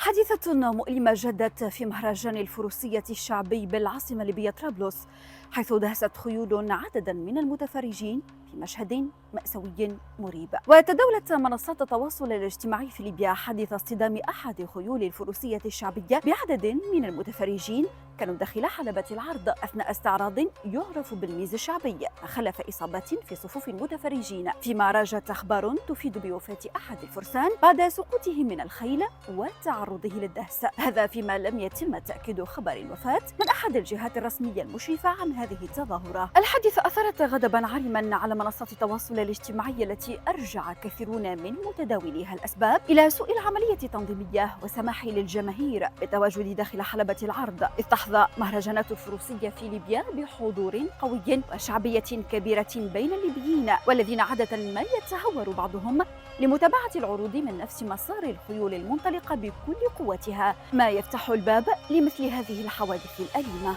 حادثة مؤلمة جدت في مهرجان الفروسية الشعبي بالعاصمة الليبية طرابلس، حيث دهست خيول عددا من المتفرجين في مشهد مأساوي مريب. وتداولت منصات التواصل الاجتماعي في ليبيا حادث اصطدام أحد خيول الفروسية الشعبية بعدد من المتفرجين كانوا داخل حلبة العرض أثناء استعراض يعرف بالميز الشعبي، ما خلف إصابات في صفوف المتفرجين، فيما راجت أخبار تفيد بوفاة أحد الفرسان بعد سقوطه من الخيل وتعرضه للدهس. هذا فيما لم يتم تأكيد خبر الوفاة من أحد الجهات الرسمية المشرفة عن هذه التظاهرة. الحادثة أثارت غضبا عارما على منصات التواصل الاجتماعي التي أرجع كثيرون من متداوليها الأسباب إلى سوء العملية التنظيمية والسماح للجماهير بالتواجد داخل حلبة العرض. إذ تحظى مهرجانات الفروسية في ليبيا بحضور قوي وشعبية كبيرة بين الليبيين، والذين عادة ما يتهور بعضهم لمتابعة العروض من نفس مسار الخيول المنطلقة بكل قوتها، ما يفتح الباب لمثل هذه الحوادث الأليمة.